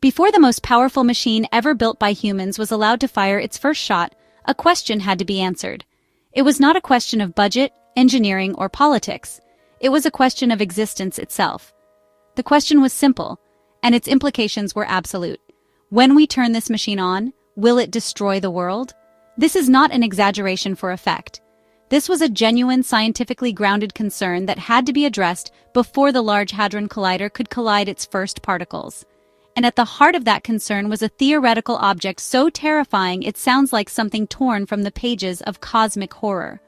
Before the most powerful machine ever built by humans was allowed to fire its first shot, a question had to be answered. It was not a question of budget, engineering, or politics. It was a question of existence itself. The question was simple, and its implications were absolute. When we turn this machine on, will it destroy the world? This is not an exaggeration for effect. This was a genuine, scientifically grounded concern that had to be addressed before the Large Hadron Collider could collide its first particles. And at the heart of that concern was a theoretical object so terrifying it sounds like something torn from the pages of cosmic horror.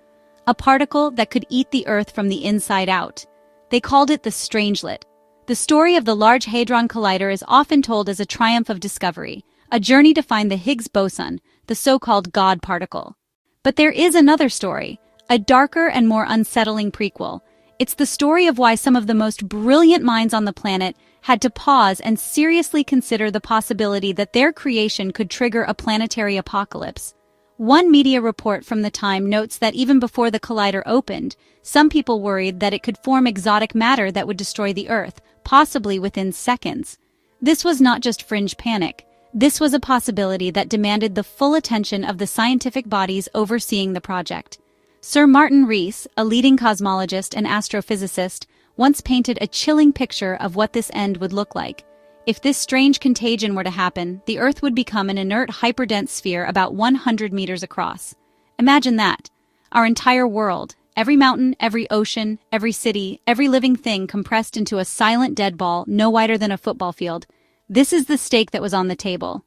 A particle that could eat the Earth from the inside out. They called it the Strangelet. The story of the Large Hadron Collider is often told as a triumph of discovery, a journey to find the Higgs boson, the so-called God particle. But there is another story, a darker and more unsettling prequel. It's the story of why some of the most brilliant minds on the planet had to pause and seriously consider the possibility that their creation could trigger a planetary apocalypse. One media report from the time notes that even before the collider opened, some people worried that it could form exotic matter that would destroy the Earth, possibly within seconds. This was not just fringe panic. This was a possibility that demanded the full attention of the scientific bodies overseeing the project. Sir Martin Rees, a leading cosmologist and astrophysicist, once painted a chilling picture of what this end would look like. If this strange contagion were to happen, the Earth would become an inert, hyperdense sphere about 100 meters across. Imagine that. Our entire world, every mountain, every ocean, every city, every living thing compressed into a silent dead ball no wider than a football field. This is the stake that was on the table.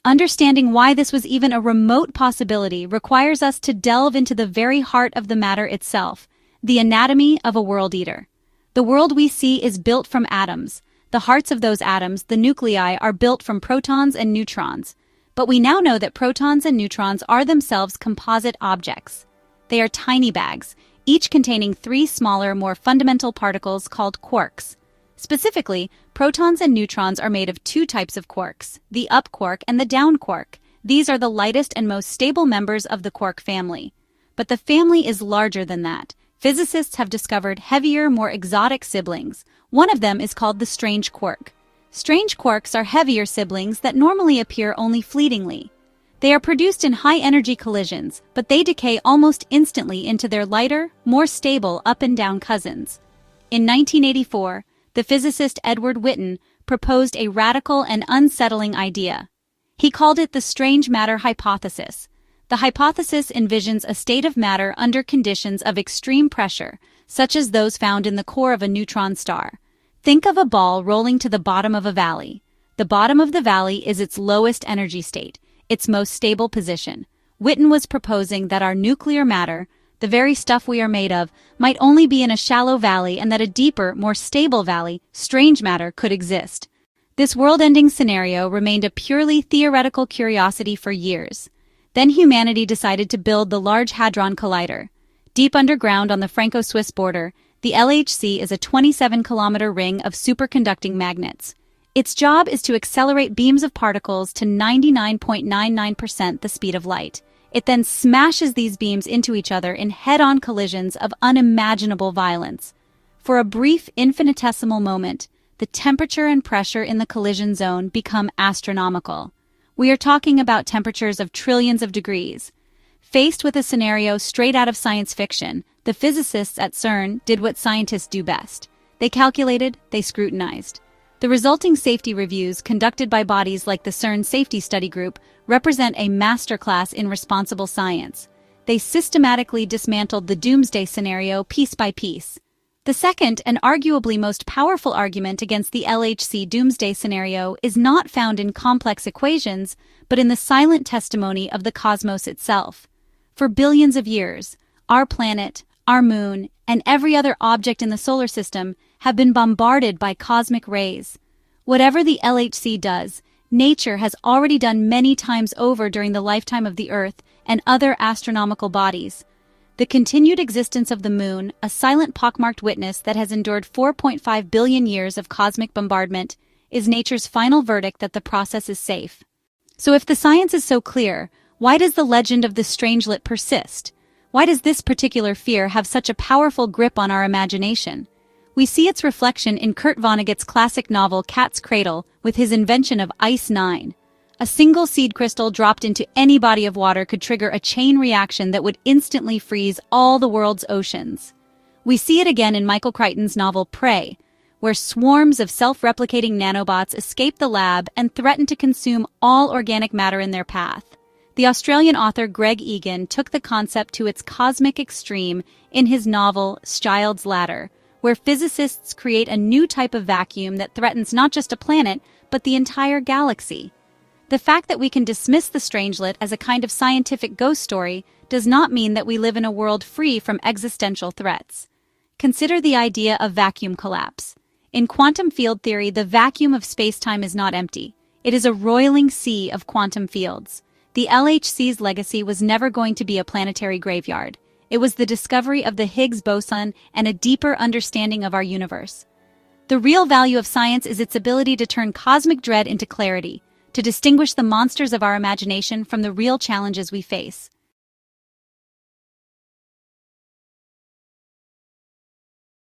Understanding why this was even a remote possibility requires us to delve into the very heart of the matter itself, the anatomy of a world eater. The world we see is built from atoms. The hearts of those atoms, the nuclei, are built from protons and neutrons. But we now know that protons and neutrons are themselves composite objects. They are tiny bags, each containing 3 smaller, more fundamental particles called quarks. Specifically, protons and neutrons are made of 2 types of quarks, the up quark and the down quark. These are the lightest and most stable members of the quark family. But the family is larger than that. Physicists have discovered heavier, more exotic siblings. One of them is called the strange quark. Strange quarks are heavier siblings that normally appear only fleetingly. They are produced in high-energy collisions, but they decay almost instantly into their lighter, more stable up and down cousins. In 1984, the physicist Edward Witten proposed a radical and unsettling idea. He called it the strange matter hypothesis. The hypothesis envisions a state of matter under conditions of extreme pressure, such as those found in the core of a neutron star. Think of a ball rolling to the bottom of a valley. The bottom of the valley is its lowest energy state, its most stable position. Witten was proposing that our nuclear matter, the very stuff we are made of, might only be in a shallow valley and that a deeper, more stable valley, strange matter, could exist. This world-ending scenario remained a purely theoretical curiosity for years. Then humanity decided to build the Large Hadron Collider. Deep underground on the Franco-Swiss border, the LHC is a 27-kilometer ring of superconducting magnets. Its job is to accelerate beams of particles to 99.99% the speed of light. It then smashes these beams into each other in head-on collisions of unimaginable violence. For a brief, infinitesimal moment, the temperature and pressure in the collision zone become astronomical. We are talking about temperatures of trillions of degrees. Faced with a scenario straight out of science fiction, the physicists at CERN did what scientists do best. They calculated, they scrutinized. The resulting safety reviews conducted by bodies like the CERN Safety Study Group represent a masterclass in responsible science. They systematically dismantled the doomsday scenario piece by piece. The second and arguably most powerful argument against the LHC doomsday scenario is not found in complex equations, but in the silent testimony of the cosmos itself. For billions of years, our planet, our moon, and every other object in the solar system have been bombarded by cosmic rays. Whatever the LHC does, nature has already done many times over during the lifetime of the Earth and other astronomical bodies. The continued existence of the moon, a silent pockmarked witness that has endured 4.5 billion years of cosmic bombardment, is nature's final verdict that the process is safe. So if the science is so clear, why does the legend of the Strangelet persist? Why does this particular fear have such a powerful grip on our imagination? We see its reflection in Kurt Vonnegut's classic novel Cat's Cradle with his invention of Ice 9. A single seed crystal dropped into any body of water could trigger a chain reaction that would instantly freeze all the world's oceans. We see it again in Michael Crichton's novel Prey, where swarms of self-replicating nanobots escape the lab and threaten to consume all organic matter in their path. The Australian author Greg Egan took the concept to its cosmic extreme in his novel Child's Ladder, where physicists create a new type of vacuum that threatens not just a planet, but the entire galaxy. The fact that we can dismiss the Strangelet as a kind of scientific ghost story does not mean that we live in a world free from existential threats. Consider the idea of vacuum collapse. In quantum field theory, the vacuum of space-time is not empty. It is a roiling sea of quantum fields. The LHC's legacy was never going to be a planetary graveyard. It was the discovery of the Higgs boson and a deeper understanding of our universe. The real value of science is its ability to turn cosmic dread into clarity, to distinguish the monsters of our imagination from the real challenges we face.